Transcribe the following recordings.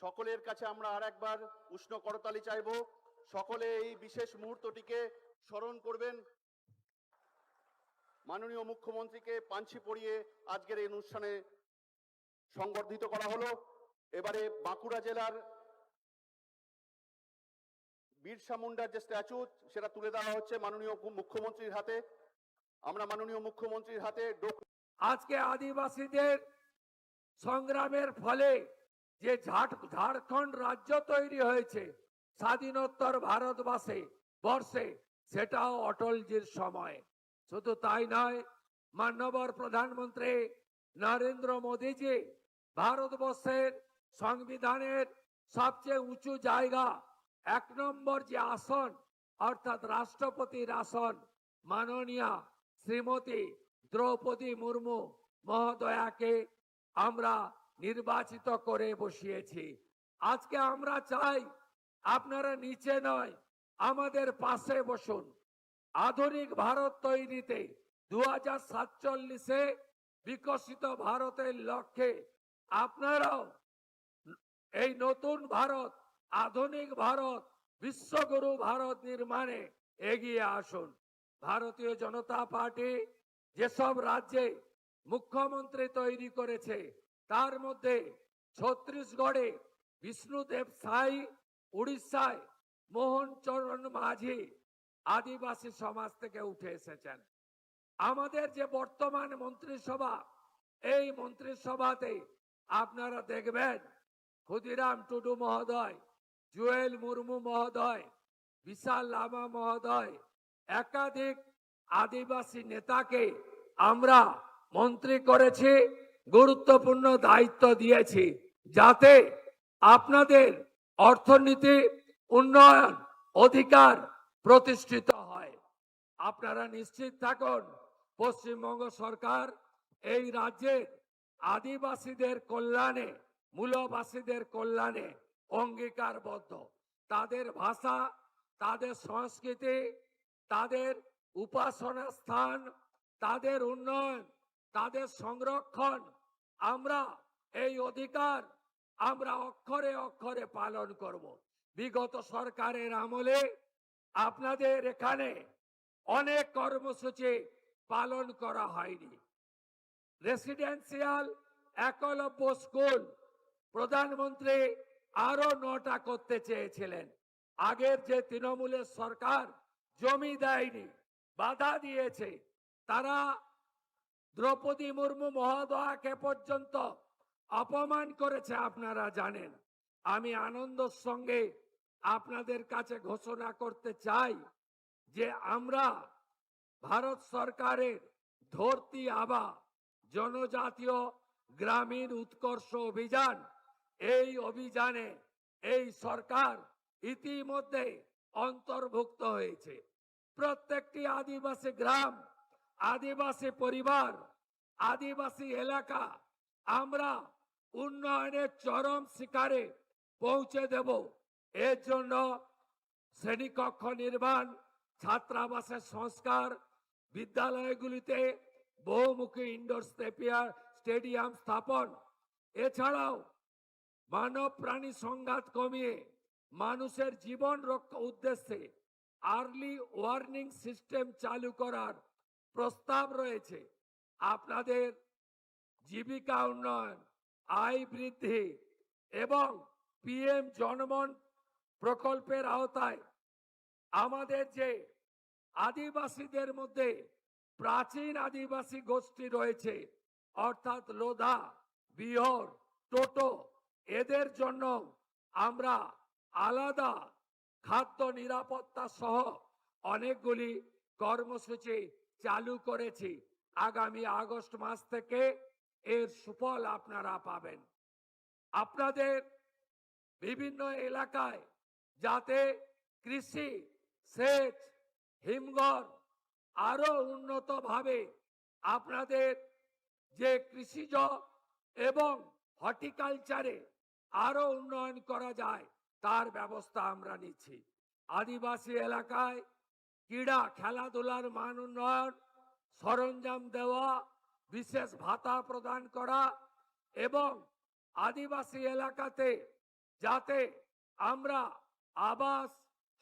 সকলের কাছে আমরা আরেকবার উষ্ণ করতালি চাইব। সকলে এই বিশেষ মুহূর্তটিকে স্মরণ করবেন। মাননীয় মুখ্যমন্ত্রীকে পাঞ্চি পরিয়ে আজকের এই অনুষ্ঠানে সংবর্ধিত করা হলো। এবারে বাঁকুড়া জেলার বিরসা মুন্ডার যে স্ট্যাচু সেটা তুলে দেওয়া হচ্ছে মাননীয় মুখ্যমন্ত্রীর হাতে। আমরা মাননীয় মুখ্যমন্ত্রীর হাতে আজকে আদিবাসীদের সংগ্রামের ফলে যে ঝাড়খণ্ড রাজ্য তৈরি হয়েছে স্বাধীনোত্তর ভারতবর্ষে, সেটাও অটলজির সময়। শুধু তাই নয়, মাননীয় প্রধানমন্ত্রী নরেন্দ্র মোদীজি ভারতবর্ষের সংবিধানের সবচেয়ে উঁচু জায়গা 1 নম্বর যে আসন অর্থাৎ রাষ্ট্রপতির আসন মাননীয়া শ্রীমতী দ্রৌপদী মুর্মু মহোদয়াকে আমরা নির্বাচিত করে বসিয়েছি। আজকে আমরা চাই আপনারা নিচে নয়, আমাদের পাশে বসুন। আধুনিক ভারত তৈরিতে 2047-এ বিকশিত ভারতের লক্ষ্যে আপনারাও এই নতুন ভারত, আধুনিক ভারত, বিশ্বগুরু ভারত নির্মাণে এগিয়ে আসুন। ভারতীয় জনতা পার্টি যেসব রাজ্যে মুখ্যমন্ত্রী তৈরি করেছে তার মধ্যে ছত্তিশগড়ে বিষ্ণুদেব সাই, উড়িষ্যায় মোহন চরণ মাঝি আদিবাসী সমাজ থেকে উঠে এসেছেন। আমাদের যে বর্তমান মন্ত্রিসভা, এই মন্ত্রিসভাতে আপনারা দেখবেন ক্ষুদিরাম টুডু মহোদয়, জুয়েল মুর্মু মহোদয়, বিশাল লামা মহোদয়, একাধিক আদিবাসী নেতাকে আমরা মন্ত্রী করেছি, গুরুত্বপূর্ণ দায়িত্ব দিয়েছি যাতে আপনাদের অর্থনীতি উন্নয়ন অধিকার প্রতিষ্ঠিত হয়। আপনারা নিশ্চিত থাকুন, পশ্চিমবঙ্গ সরকার এই রাজ্যের আদিবাসীদের কল্যাণে, মূলবাসীদের কল্যাণে অঙ্গীকারবদ্ধ। তাদের ভাষা, তাদের সংস্কৃতি, তাদের উপাসনা স্থান, তাদের উন্নয়ন, তাদের সংরক্ষণ, আমরা এই অধিকার আমরা অক্ষরে অক্ষরে পালন করব। বিগত সরকারের আমলে আপনাদের এখানে অনেক কর্মসূচি পালন করা হয়নি। রেসিডেন্সিয়াল একলব্য স্কুল প্রধানমন্ত্রী আরো 9টা করতে চেয়েছিলেন। আগের যে তৃণমূলের সরকার জমি দেয়নি, বাধা দিয়েছে। তারা দ্রৌপদী মুর্মু মহোদয়াকে পর্যন্ত অপমান করেছে, আপনারা জানেন। আমি আনন্দের সঙ্গে আপনাদের কাছে ঘোষণা করতে চাই যে আমরা ভারত সরকারের ধরতি আবা জনজাতীয় গ্রামীণ উৎকর্ষ অভিযান, এই অভিযানে এই সরকার ইতিমধ্যে অন্তর্ভুক্ত হয়েছে। প্রত্যেকটি আদিবাসী গ্রাম, আদিবাসী পরিবার, আদিবাসী এলাকা আমরা উন্নয়নের চরম শিখরে পৌঁছে দেব। এর জন্য শ্রেণীকক্ষ নির্মাণ, ছাত্রাবাসের সংস্কার, বিদ্যালয়গুলিতে বহুমুখী ইনডোর স্টেডিয়াম স্থাপন, এছাড়াও মানব প্রাণী সংঘাত কমিয়ে মানুষের জীবন রক্ষা উদ্দেশ্যে আর্লি ওয়ার্নিং সিস্টেম চালু করার প্রস্তাব রয়েছে। আপনাদের জীবিকা উন্নয়ন, আয় বৃদ্ধি এবং PM জনমন প্রকল্পের আওতায় আমাদের যে আদিবাসীদের মধ্যে প্রাচীন আদিবাসী গোষ্ঠী রয়েছে অর্থাৎ লোধা, বিহর, টোটো, এদের জন্য আমরা আলাদা খাদ্য নিরাপত্তা সহ অনেকগুলি কর্মসূচি চালু করেছি। আগামী আগস্ট মাস থেকে এর সুফল আপনারা পাবেন। আপনাদের বিভিন্ন এলাকায় যাতে কৃষি, সেচ, হিমঘর আরো উন্নতভাবে আপনাদের যে কৃষিজ এবং হর্টিকালচারে আরো উন্নয়ন করা যায় তার ব্যবস্থা আমরা নিচ্ছি। আদিবাসী এলাকায় ক্রীড়া খেলাধুলার মান উন্নয়ন, সরঞ্জাম দেওয়া, বিশেষ ভাতা প্রদান করা এবং আদিবাসী এলাকাতে যাতে আমরা আবাস,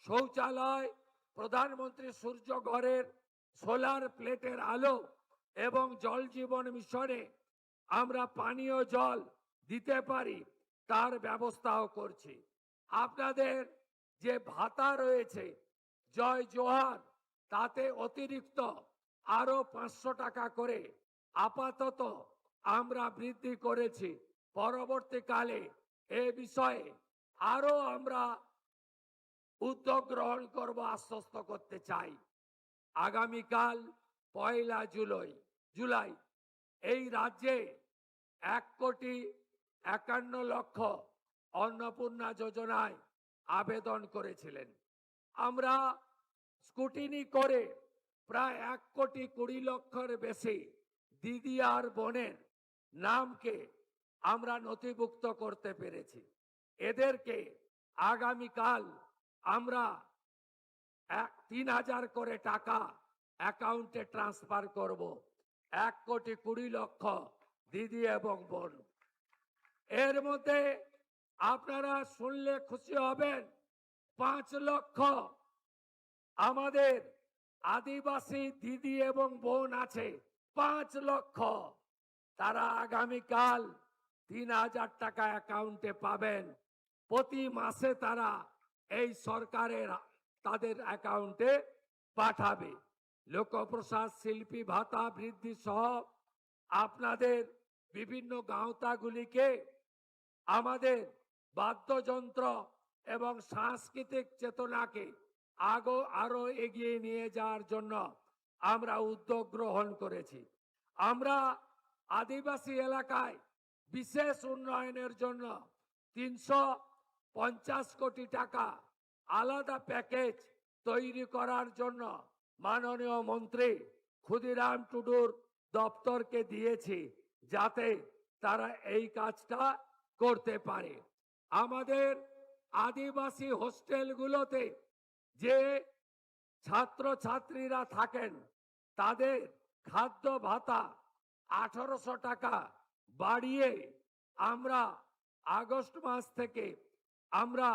শৌচালয়, প্রধানমন্ত্রী সূর্য ঘরের সোলার প্লেটের আলো এবং জল জীবন মিশনে আমরা পানীয় জল দিতে পারি তার ব্যবস্থাও করছি। আপনাদের যে ভাতা রয়েছে জয় জোহার, তাতে অতিরিক্ত আরো 500 টাকা করে আপাতত আমরা বৃদ্ধি করেছি। পরবর্তীকালে এ বিষয়ে আরো আমরা উদ্যোগ গ্রহণ করব আশ্বস্ত করতে চাই। আগামীকাল 1 জুলাই এই রাজ্যে 1,51,00,000 অন্নপূর্ণা যোজনায় আবেদন করেছিলেন। আমরা স্কুটিনি করে প্রায় 1,20,00,000 বেশি দিদি আর বোনের নামকে আমরা নথিভুক্ত করতে পেরেছি। এদেরকে আগামীকাল আমরা 3,000 করে টাকা অ্যাকাউন্টে ট্রান্সফার করব। 1,20,00,000 দিদি এবং বোন। এর মধ্যে আপনারা শুনলে খুশি হবেন, 5 লক্ষ আমাদের আদিবাসী দিদি এবং বোন আছে। 5 লক্ষ তারা আগামীকাল 3,000 টাকা অ্যাকাউন্টে পাবেন। প্রতি মাসে তারা এই সরকারের তাদের অ্যাকাউন্টে পাঠাবে। লোকপ্রসাদ শিল্পী ভাতা বৃদ্ধি সহ আপনাদের বিভিন্ন গাঁওতাগুলিকে আমাদের বাদ্যযন্ত্র এবং সাংস্কৃতিক চেতনাকে আরো এগিয়ে নিয়ে যাওয়ার জন্য আমরা উদ্যোগ গ্রহণ করেছি। আমরা আদিবাসী এলাকায় বিশেষ উন্নয়নের জন্য 350 কোটি টাকা আলাদা প্যাকেজ তৈরি করার জন্য মাননীয় মন্ত্রী ক্ষুদিরাম টুডুর দপ্তরকে দিয়েছি, যাতে তারা এই কাজটা করতে পারে। আমাদের আদিবাসী হোস্টেলগুলোতে যে ছাত্রছাত্রীরা থাকেন তাদের খাদ্য ভাতা 1800 টাকা বাড়িয়ে আমরা আগস্ট মাস থেকে আমরা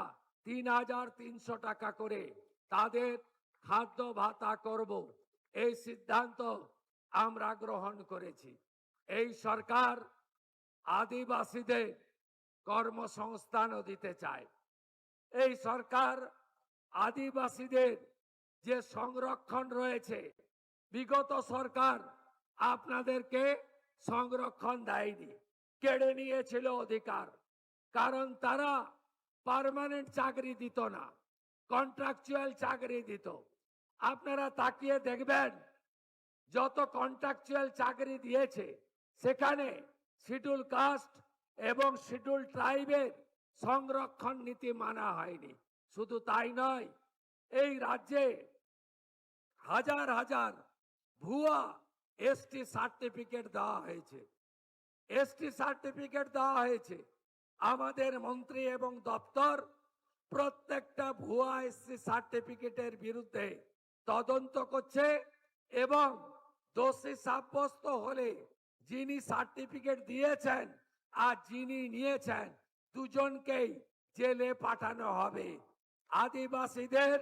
3,300 টাকা করে তাদের খাদ্য ভাতা করব। এই সিদ্ধান্ত আমরা গ্রহণ করেছি। এই সরকার আদিবাসীদের কর্মসংস্থানও দিতে চায়। এই সরকার আদিবাসীদের যে সংরক্ষণ রয়েছে, বিগত সরকার আপনাদেরকে সংরক্ষণ দেয়নি, কেড়ে নিয়েছিল অধিকার। কারণ তারা পার্মানেন্ট চাকরি দিত না, কন্ট্রাকচুয়াল চাকরি দিত। আপনারা তাকিয়ে দেখবেন যত কন্ট্রাকচুয়াল চাকরি দিয়েছে সেখানে শিডিউল কাস্ট এবং শিডিউল ট্রাইবের সংরক্ষণ নীতি মানা হয়নি। শুধু তাই নয়, এই রাজ্যে হাজার হাজার ভুয়া এসটি সার্টিফিকেট দেওয়া হয়েছে। এসটি সার্টিফিকেট দেওয়া হয়েছে। আমাদের মন্ত্রী এবং দপ্তর প্রত্যেকটা ভুয়া এসটি সার্টিফিকেটের বিরুদ্ধে তদন্ত করছে এবং দোষী সাব্যস্ত হলে যিনি সার্টিফিকেট দিয়েছেন আর যিনি নিয়েছেন দুজনকেই জেলে পাঠানো হবে। আদিবাসীদের